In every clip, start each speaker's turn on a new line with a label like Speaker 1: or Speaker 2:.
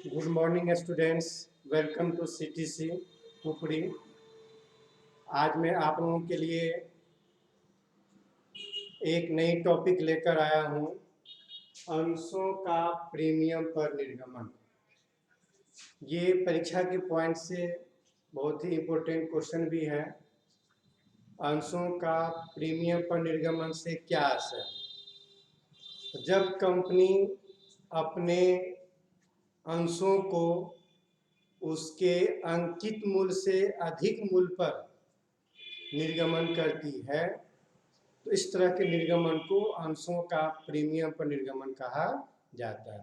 Speaker 1: Good morning students, welcome to CTC Pupri. आज मैं आप लोगों के लिए एक नई टॉपिक लेकर आया हूं, अंशों का प्रीमियम पर निर्गमन। ये परीक्षा के पॉइंट से बहुत ही इम्पोर्टेंट क्वेश्चन भी है। अंशों का प्रीमियम पर निर्गमन से क्या असर? जब कंपनी अपने अंशों को उसके अंकित मूल्य से अधिक मूल्य पर निर्गमन करती है तो इस तरह के निर्गमन को अंशों का प्रीमियम पर निर्गमन कहा जाता है।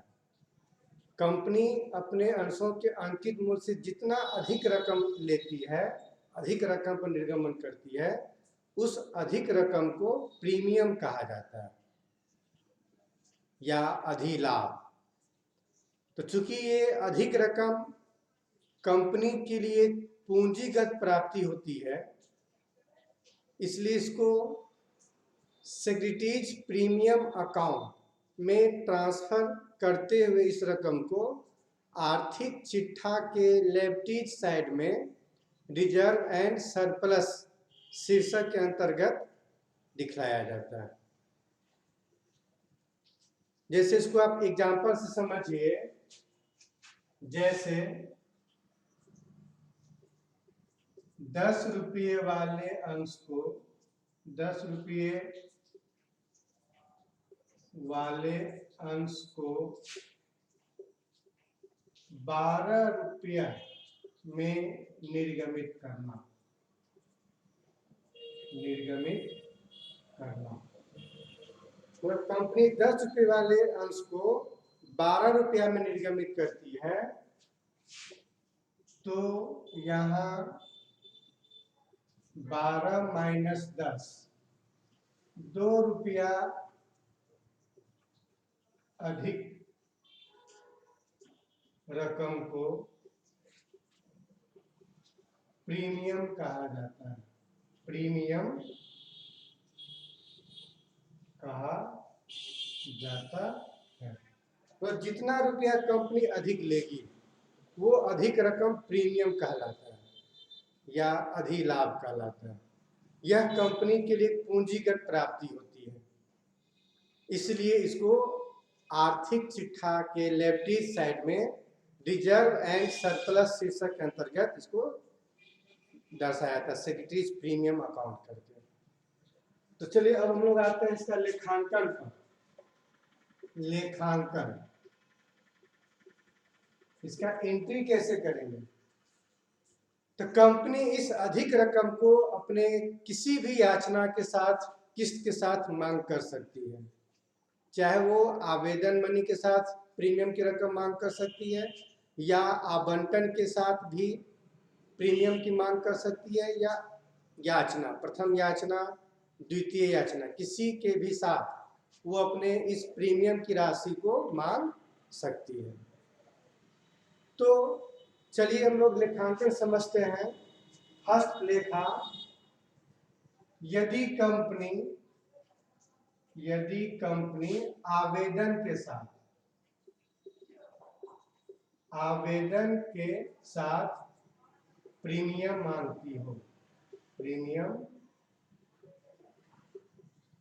Speaker 1: कंपनी अपने अंशों के अंकित मूल्य से जितना अधिक रकम लेती है, अधिक रकम पर निर्गमन करती है, उस अधिक रकम को प्रीमियम कहा जाता है या अधिलाभ। तो चूंकि ये अधिक रकम कंपनी के लिए पूंजीगत प्राप्ति होती है, इसलिए इसको सिक्योरिटीज प्रीमियम अकाउंट में ट्रांसफर करते हुए इस रकम को आर्थिक चिट्ठा के लायबिलिटीज साइड में रिजर्व एंड सरप्लस शीर्षक के अंतर्गत दिखलाया जाता है। जैसे इसको आप एग्जांपल से समझिए, जैसे 10 रुपये वाले अंश को 10 रुपये वाले अंश को 12 रुपया में निर्गमित करना। मतलब कंपनी 10 रुपये वाले अंश को 12 रुपया में निर्गमित करती है, तो यहाँ 12 माइनस 10, 2 रुपया अधिक रकम को प्रीमियम कहा जाता है। प्रीमियम कहा जाता है। तो जितना रुपया कंपनी अधिक लेगी वो अधिक रकम प्रीमियम कहलाता है या अधिलाभ कहलाता है। यह कंपनी के लिए पूंजीगत प्राप्ति होती है, इसलिए इसको आर्थिक चिट्ठा के लायबिलिटीज साइड में रिजर्व एंड सरप्लस शीर्षक के अंतर्गत इसको दर्शाया था, सिक्योरिटीज प्रीमियम अकाउंट करके। तो चलिए अब हम लोग आते हैं इसका लेखांकन पर। लेखांकन, इसका एंट्री कैसे करेंगे? तो कंपनी इस अधिक रकम को अपने किसी भी याचना के साथ, किस्त के साथ मांग कर सकती है। चाहे वो आवेदन मनी के साथ प्रीमियम की रकम मांग कर सकती है, या आवंटन के साथ भी प्रीमियम की मांग कर सकती है, या याचना, प्रथम याचना, द्वितीय याचना, किसी के भी साथ वो अपने इस प्रीमियम की राशि को मांग सकती है। तो चलिए हम लोग लेखांकन समझते हैं। हस्तलेखा, यदि कंपनी आवेदन के साथ प्रीमियम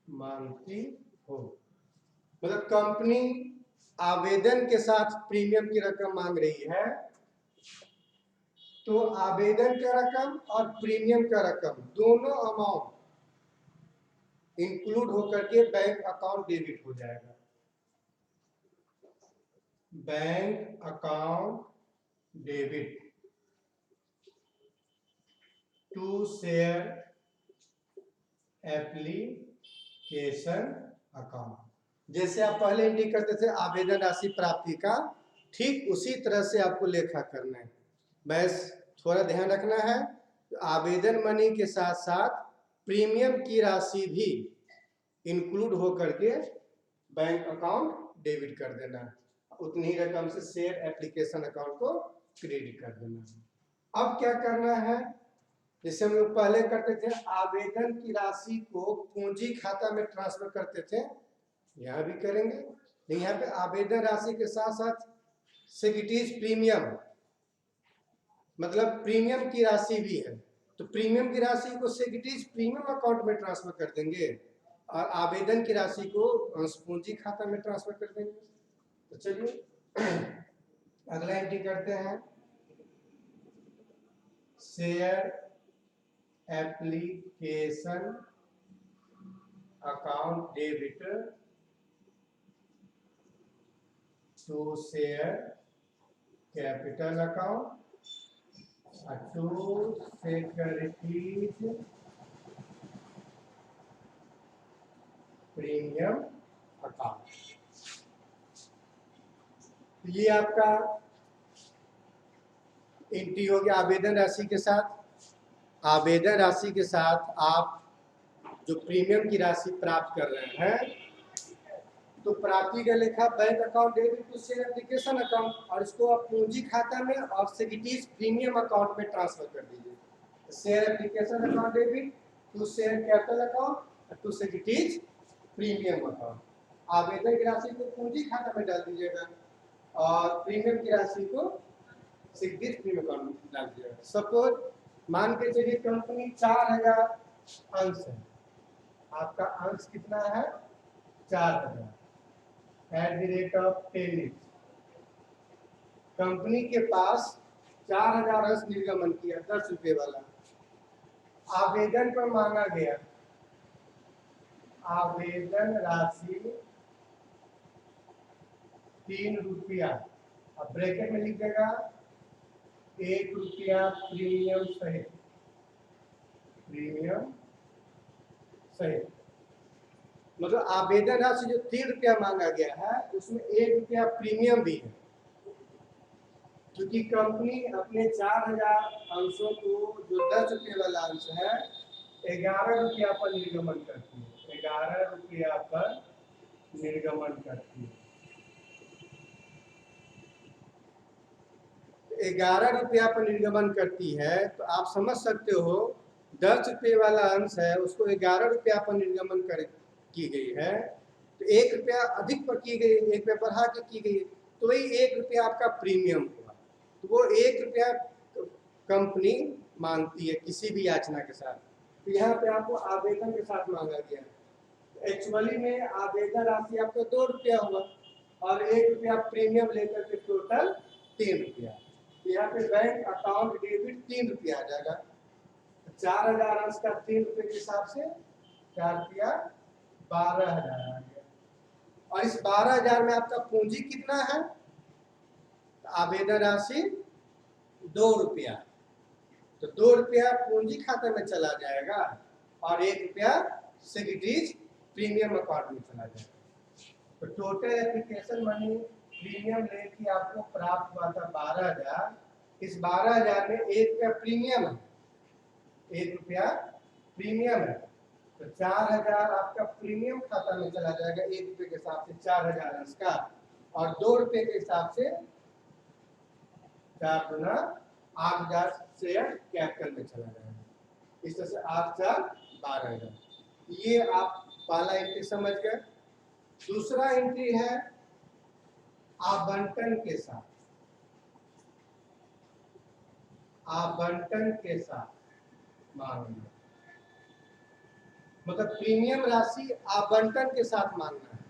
Speaker 1: मांगती हो, मतलब कंपनी आवेदन के साथ प्रीमियम की रकम मांग रही है, तो आवेदन का रकम और प्रीमियम का रकम दोनों अमाउंट इंक्लूड होकर के बैंक अकाउंट डेबिट हो जाएगा। Bank account debit to share application account. जैसे आप पहले एंट्री करते थे आवेदन राशि प्राप्ति का, ठीक उसी तरह से आपको लेखा करना है। बस थोड़ा ध्यान रखना है, आवेदन मनी के साथ साथ प्रीमियम की राशि भी इंक्लूड होकर के बैंक अकाउंट डेबिट कर देना है। उतनी ही रकम से शेयर एप्लीकेशन अकाउंट को क्रेडिट कर देना है। अब क्या करना है, जैसे हम लोग पहले करते थे आवेदन की राशि को पूंजी खाता में ट्रांसफर करते थे, यहाँ भी करेंगे। यहाँ पे आवेदन राशि के साथ साथ सिक्योरिटीज प्रीमियम मतलब प्रीमियम की राशि भी है, तो प्रीमियम की राशि को सिक्योरिटीज प्रीमियम अकाउंट में ट्रांसफर कर देंगे और आवेदन की राशि को अंश पूंजी खाता में ट्रांसफर कर देंगे। तो चलिए अगला एंट्री करते हैं, share application account debit to share capital account to securities premium account. ये आपका एंट्री हो गया आवेदन राशि के साथ। आवेदन राशि के साथ आप जो प्रीमियम की राशि प्राप्त कर रहे हैं, तो प्राप्ति का लेखा bank account debit to share application account, और इसको आप पूंजी खाता में और सिक्योरिटीज प्रीमियम अकाउंट में ट्रांसफर कर दीजिए। Share application account debit to share capital account to securities premium account. आवेदन की राशि को पूंजी खाता में डाल दीजिएगा और प्रीमियम की राशि को सिक्योरिटीज प्रीमियम अकाउंट में डाल दीजिएगा। सपोज मान के चलिए कंपनी 4000 अंश है, आपका अंश कितना है 4000 @10। कंपनी के पास 4000 अंश निर्गमन किया 10 रुपये वाला, आवेदन पर मांगा गया आवेदन राशि 3 रुपया, अब ब्रैकेट में लिख देगा 1 रुपया प्रीमियम सहित, प्रीमियम सहित मतलब आवेदन राशि जो 3 रुपया मांगा गया है उसमें 1 रुपया प्रीमियम भी है, क्योंकि कंपनी अपने 4000 अंशों को जो 10 रुपये वाला अंश है 11 रुपया पर निर्गमन करती है, 11 रुपया पर निर्गमन करती है। 11 रुपया पर निर्गमन करती है, तो आप समझ सकते हो 10 रुपये वाला अंश है उसको 11 रुपया पर निर्गमन की गई है, तो 1 रुपया अधिक पर की गई, 1 रुपया बढ़ा के की गई, तो वही 1 रुपया आपका प्रीमियम हुआ। तो वो 1 रुपया कंपनी मांगती है किसी भी याचना के साथ, तो यहाँ पे आपको आवेदन के साथ मांगा गया। एक्चुअली में आवेदन राशि आपका 2 रुपया हुआ और 1 रुपया प्रीमियम लेकर के टोटल 3 रुपया। यहाँ पे बैंक अकाउंट डेबिट 3 रुपया आ जाएगा, 4000 अंश का 3 रुपये के हिसाब से 4 रुपया 12000 आ गया। और इस 12000 में आपका पूंजी कितना है, आवेदन राशि 2 रुपया, तो 2 रुपया पूंजी खाते में चला जाएगा और 1 रुपया सिक्योरिटीज प्रीमियम अकाउंट में चला जाएगा। तो टोटल एप्लीकेशन मनी प्रीमियम लेके आपको प्राप्त हुआ था 12000, इस 12000 में 1 रुपया प्रीमियम है, 1 रुपया प्रीमियम है, तो 4000 आपका प्रीमियम खाता में चला जाएगा 1 रुपये के हिसाब से 4000 अंश का, और 2 रुपये के हिसाब से 4 गुना 8000 शेयर कैपिटल में चला जाएगा। इस तरह से 8 4 12000। ये आप पहला एंट्री समझ गए। दूसरा एंट्री है आवंटन के साथ, आवंटन के साथ मांगना, मतलब प्रीमियम राशि आवंटन के साथ मांगना है।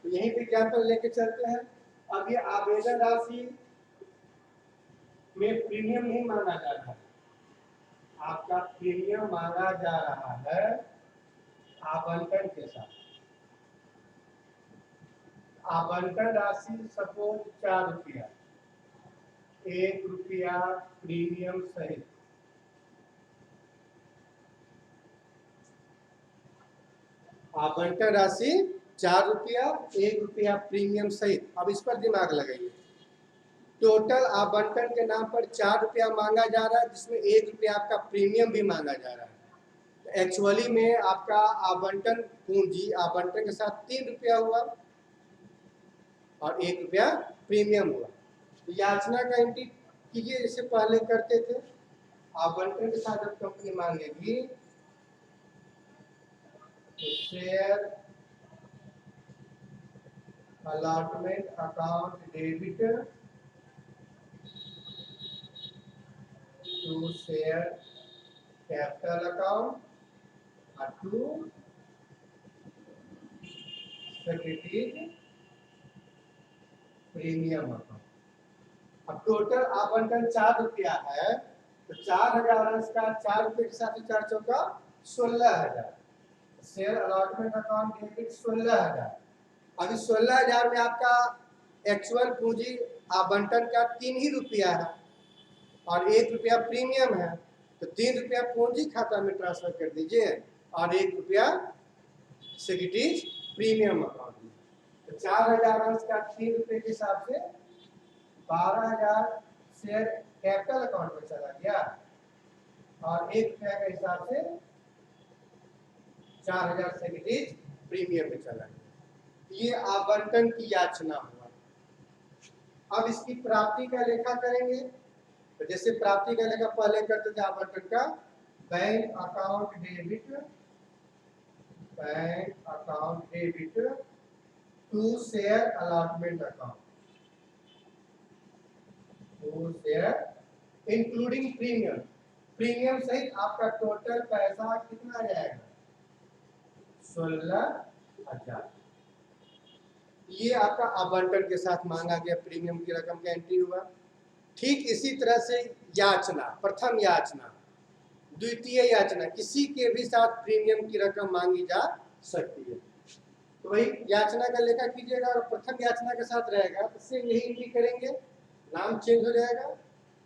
Speaker 1: तो यही पे एग्जाम्पल लेके चलते हैं। अब ये आवेदन राशि में प्रीमियम नहीं मांगा जा रहा है, आपका प्रीमियम मांगा जा रहा है आवंटन के साथ। आवंटन राशि सपोज 4 रुपया, 1 रुपया प्रीमियम सहित, आवंटन राशि 4 रुपया 1 रुपया प्रीमियम सहित। अब इस पर दिमाग लगाइए, टोटल आवंटन के नाम पर 4 रुपया मांगा जा रहा है, जिसमें 1 रुपया आपका प्रीमियम भी मांगा जा रहा है। तो एक्चुअली में आपका आवंटन पूंजी आवंटन के साथ 3 रुपया हुआ और 1 रुपया प्रीमियम हुआ। तो याचना का एंट्री कीजिए जैसे पहले करते थे। आवंटन के साथ जब कंपनी मांगेगी तो share allotment account debit to share capital account और टू सिक्योरिटीज प्रीमियम अकाउंट। अब टोटल आवंटन 4 रुपया है, तो 4000 अंश का 4 रुपये के साथ 4 चौका 16,000। Share allotment account debit 16,000। अभी 16,000 में आपका एक्चुअल पूंजी आवंटन का 3 ही रुपया है और 1 रुपया प्रीमियम है, तो 3 रुपया पूंजी खाता में ट्रांसफर कर दीजिए और 1 रुपया सिक्योरिटीज प्रीमियम अकाउंट में। तो 4000 अंश का 3 रुपये के हिसाब से 12,000 शेयर कैपिटल अकाउंट में चला गया और 1 रुपया के हिसाब से 4,000 सिक्योरिटीज प्रीमियम में चला गया। ये आवंटन की याचना हुआ। अब इसकी प्राप्ति का लेखा करेंगे, तो जैसे प्राप्ति का लेखा पहले करते थे आवंटन का, bank account debit to share allotment account, to share including premium, premium सहित आपका टोटल पैसा कितना आ जाएगा 16,000। ये आपका आवंटन के साथ मांगा गया प्रीमियम की रकम का एंट्री हुआ। ठीक इसी तरह से याचना, प्रथम याचना, द्वितीय याचना, किसी के भी साथ प्रीमियम की रकम मांगी जा सकती है। तो वही याचना का लेखा कीजिएगा और प्रथम याचना के साथ रहेगा तो सेम यही एंट्री करेंगे, नाम चेंज हो जाएगा,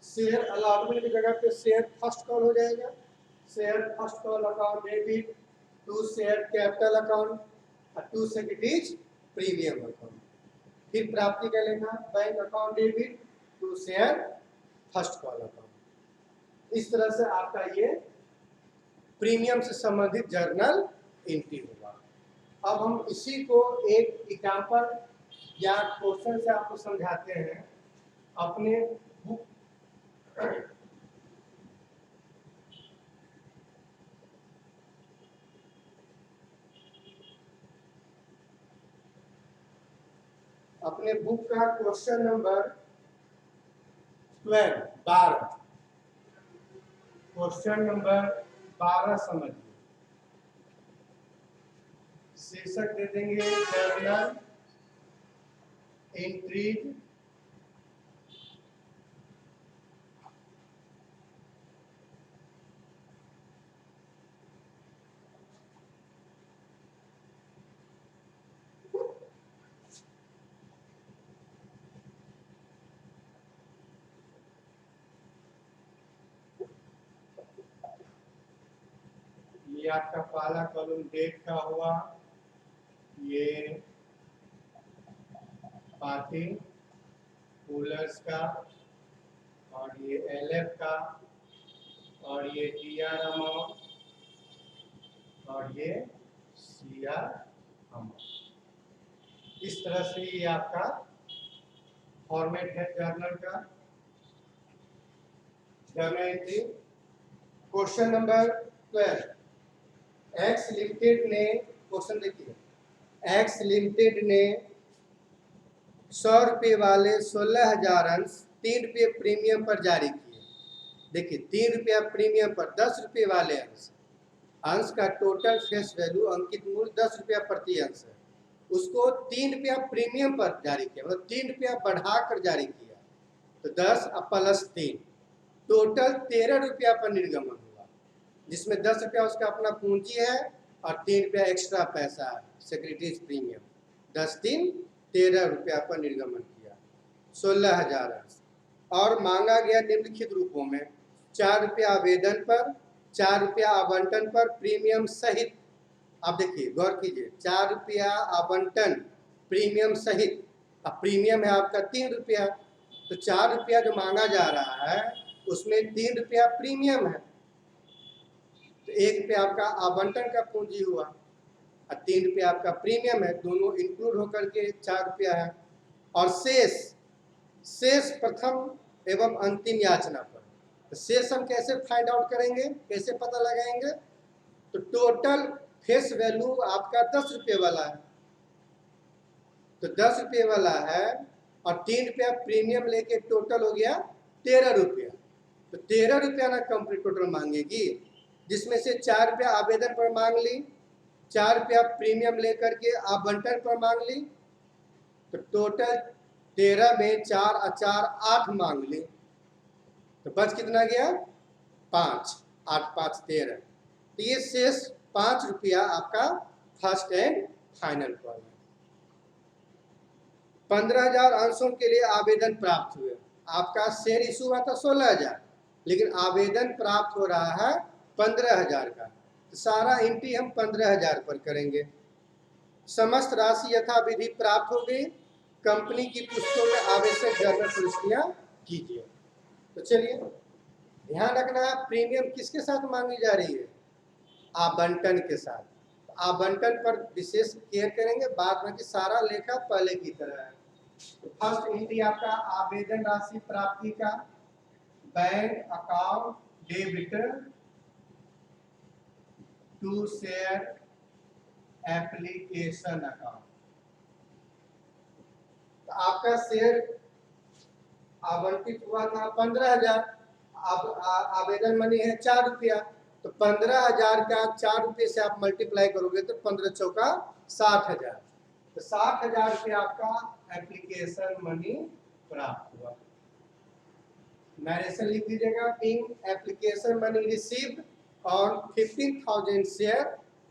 Speaker 1: शेयर अलॉटमेंट की जगह पे शेयर फर्स्ट कॉल हो जाएगा, share first call account debit to share capital account और टू सिक्योरिटीज प्रीमियम अकाउंट। फिर प्राप्ति का लेखा bank account debit to share first call account. इस तरह से आपका ये प्रीमियम से संबंधित जर्नल एंट्री होगा। अब हम इसी को एक एग्जाम्पल या क्वेश्चन से आपको समझाते हैं। अपने बुक का क्वेश्चन नंबर 12 क्वेश्चन नंबर 12 समझिए। शीर्षक दे देंगे जर्नल एंट्रीज ये आपका पहला कॉलम डेट का हुआ, ये पार्टी कूलर्स का और ये एलएफ का और ये टीआर अमाउंट और ये सीआर अमाउंट। इस तरह से ये आपका फॉर्मेट है जर्नल का। Journal entry question number 12, x limited ने, क्वेश्चन देखिए, एक्स लिमिटेड ने 100 रुपये वाले 16,000 अंश 3 रुपये प्रीमियम पर जारी किए। देखिए 3 रुपया प्रीमियम पर 10 रुपये वाले अंश का टोटल फेस वैल्यू अंकित मूल्य 10 रुपया प्रति अंश है, उसको 3 रुपया प्रीमियम पर जारी किया, मतलब 3 रुपया बढ़ाकर जारी किया, तो 10 प्लस 3 टोटल 13 रुपया पर निर्गमन हुआ, जिसमें 10 रुपया उसका अपना पूंजी है और 3 रुपया एक्स्ट्रा पैसा है सिक्योरिटीज प्रीमियम। 10 3 13 रुपया पर निर्गमन किया 16,000 अंश। और मांगा गया निम्नलिखित रूपों में 4 रुपया आवेदन पर, 4 रुपया आवंटन पर प्रीमियम सहित। आप देखिए गौर कीजिए, 4 रुपया आवंटन प्रीमियम सहित, अब प्रीमियम है आपका 3 रुपया, तो 4 रुपया जो मांगा जा रहा है उसमें 3 रुपया प्रीमियम है, तो 1 रुपया आपका आवंटन का पूंजी हुआ और 3 रुपया आपका प्रीमियम है, दोनों इंक्लूड होकर के 4 रुपया है। और शेष प्रथम एवं अंतिम याचना पर, तो शेष हम कैसे फाइंड आउट करेंगे, कैसे पता लगाएंगे, तो टोटल फेस वैल्यू आपका 10 रुपये वाला है, तो 10 रुपये वाला है और 3 रुपया प्रीमियम लेके टोटल हो गया 13 रुपया, तो 13 रुपया ना कंपनी टोटल मांगेगी, जिसमें से 4 रुपया आवेदन पर मांग ली, 4 रुपया प्रीमियम लेकर के आवंटन पर मांग ली, तो टोटल 13 में 4 और 4 8 मांग ली, तो बच कितना गया 5, 8 5 13। तो ये शेष 5 रुपया आपका फर्स्ट एंड फाइनल पर है। 15,000 अंशों के लिए आवेदन प्राप्त हुए, आपका शेयर इशू हुआ था 16,000, लेकिन आवेदन प्राप्त हो रहा है 15,000 का, तो सारा एंट्री हम 15,000 पर करेंगे। समस्त राशि यथाविधि प्राप्त हो गई, कंपनी की पुस्तकों में आवश्यक जर्नल प्रविष्टियां कीजिए। तो चलिए ध्यान रखना है, प्रीमियम किसके साथ मांगी जा रही है, आवंटन के साथ। आवंटन पर विशेष केयर करेंगे, बाद में कि सारा लेखा पहले की तरह है। तो फर्स्ट एंट्री आपका आवेदन राशि प्राप्ति का, bank account debit to share application account. तो आपका शेयर आवंटित हुआ था 15,000, अब आवेदन मनी है 4 रुपया, तो 15,000 का 4 रुपये से आप मल्टीप्लाई करोगे तो 15 चौका 60,000, तो 60,000 रुपया आपका एप्लीकेशन मनी प्राप्त हुआ। नरेशन लिख दीजिएगा, in application money received on 15,000 share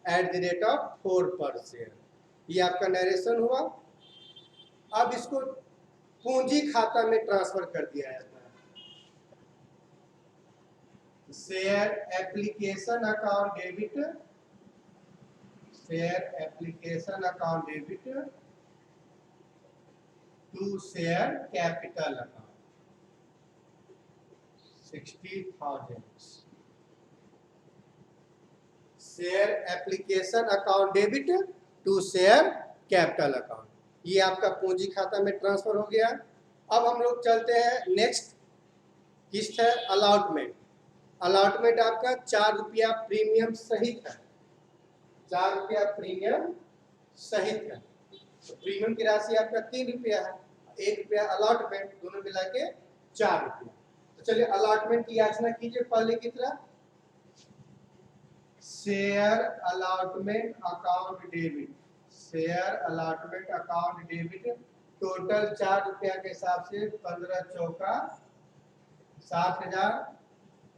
Speaker 1: at the rate of 4 per share. ये आपका नरेशन हुआ। अब इसको पूंजी खाता में ट्रांसफर कर दिया जाता है। Share application account debit, share application account debit to share capital account 60,000। Share application account debit to share capital account, ये आपका पूंजी खाता में ट्रांसफर हो गया। अब हम लोग चलते हैं नेक्स्ट किस्त है अलॉटमेंट। अलॉटमेंट आपका 4 रुपया प्रीमियम सहित है, 4 रुपया प्रीमियम सहित है। तो प्रीमियम की राशि आपका 3 रुपया है, 1 रुपया अलॉटमेंट, दोनों मिला के 4 रुपया। तो चलिए अलॉटमेंट की याचना कीजिए पहले की तरह। Share allotment account debit, share allotment account debit total 4 रुपया के हिसाब से 15 चौका 60,000,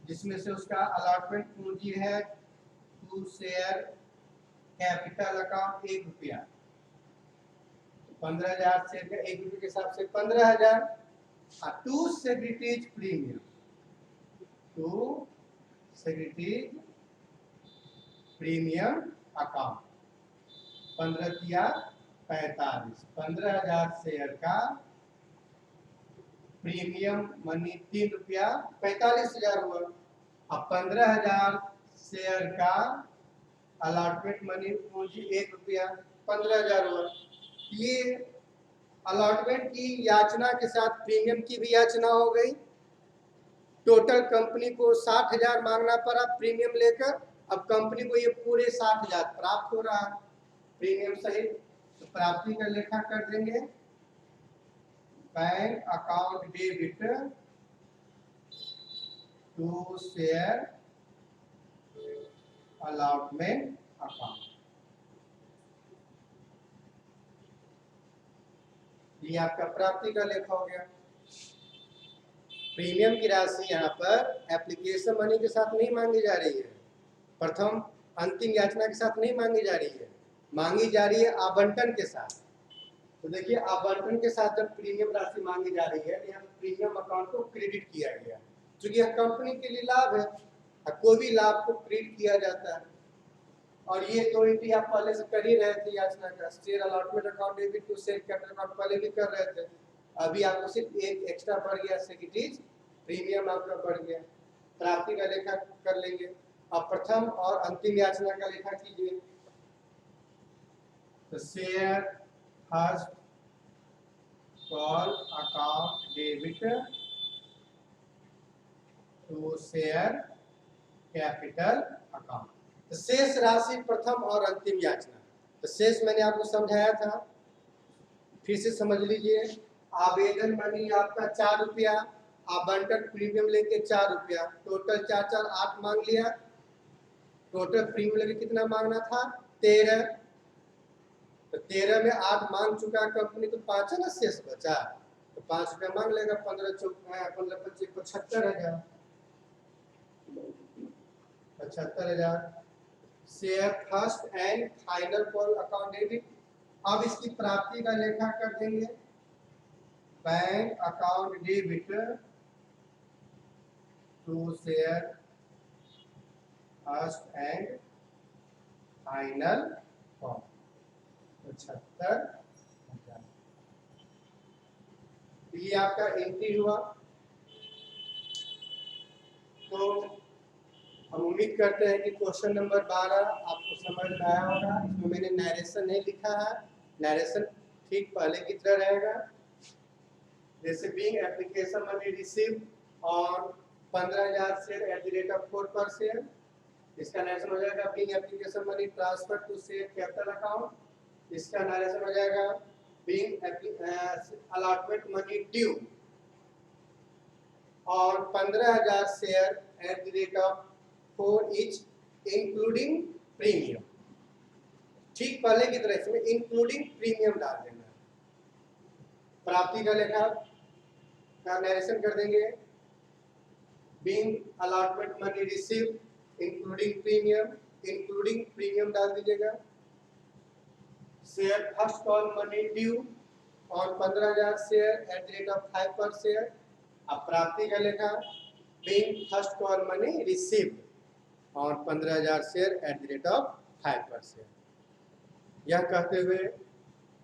Speaker 1: जिसमें से उसका अलॉटमेंट पूंजी है टू शेयर कैपिटल अकाउंट 1 रुपया, 15,000 शेयर का 1 रुपये के हिसाब से 15,000। To secretaries premium, to secretaries premium account 15 किया 45, 15,000 शेयर का प्रीमियम मनी 3 रुपया 45,000 हुआ। अब 15,000 शेयर का अलॉटमेंट मनी पूंजी 1 रुपया 15,000 हुआ। ये अलॉटमेंट की याचना के साथ प्रीमियम की भी याचना हो गई। टोटल कंपनी को 60,000 मांगना पड़ा प्रीमियम लेकर, अब कंपनी को ये पूरे 60,000 प्राप्त हो रहा है प्रीमियम सहित। तो प्राप्ति का लेखा कर देंगे, bank account debit to share allotment account. ये आपका प्राप्ति का लेखा हो गया। प्रीमियम की राशि यहाँ पर एप्लीकेशन मनी के साथ नहीं मांगी जा रही है, प्रथम अंतिम याचना के साथ नहीं मांगी जा रही है, मांगी जा रही है आवंटन के साथ। तो देखिए आवंटन के साथ जब प्रीमियम राशि मांगी जा रही है, यहाँ प्रीमियम अकाउंट को क्रेडिट किया गया, क्योंकि यह कंपनी के लिए लाभ है, कोई भी लाभ को क्रेडिट किया जाता है। और ये 2 एंट्री आप पहले से कर ही रहे थे याचना का, share allotment account debit to share capital account पहले भी कर रहे थे, अभी आपको सिर्फ एक एक्स्ट्रा बढ़ गया, सेक्रेटरीज प्रीमियम आपका बढ़ गया। प्राप्ति का लेखा कर लेंगे। अब प्रथम और अंतिम याचना का लेखा कीजिए। तो share first call account debit to share capital account. तो शेष राशि प्रथम और अंतिम याचना। तो शेष मैंने आपको समझाया था, फिर से समझ लीजिए। आवेदन मनी आपका 4 रुपया, आवंटन प्रीमियम लेके 4 रुपया, टोटल 4 4 8 मांग लिया। टोटल प्रीमियम लेके कितना मांगना था? 13। तो 13 में 8 मांग चुका कंपनी, तो 5 है ना शेष बचा, तो 5 रुपया मांग लेगा। 15 25 75,000, 75,000 share first and final for account debit. अब इसकी प्राप्ति का लेखा कर देंगे। Bank account debit to share first and final for 75,000। ये आपका एंट्री हुआ। तो हम उम्मीद करते हैं कि क्वेश्चन नंबर 12 आपको समझ में आया होगा। इसमें मैंने नरेशन नहीं लिखा है, नरेशन ठीक पहले की तरह रहेगा। जैसे being application money receive on 15,000 share at the rate of 4 per share, इसका नरेशन हो जाएगा being application money transfer to share capital account. इसका नरेशन हो जाएगा बीइंग अलॉटमेंट मनी ड्यू और 15,000 share at the rate of 4 each including premium. ठीक पहले की तरह इसमें इंक्लूडिंग प्रीमियम डाल देना। प्राप्ति का लेखा का नरेशन कर देंगे। Being allotment money receive including premium डाल दीजिएगा। Share first call money due और 15,000 share at the rate of 5 पर शेयर। अब प्राप्ति का लेखा being first call money received और 15,000 share at the rate of 5 पर शेयर। यह कहते हुए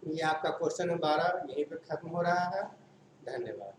Speaker 1: ये आपका क्वेश्चन 12 यहीं पे खत्म हो रहा है। धन्यवाद।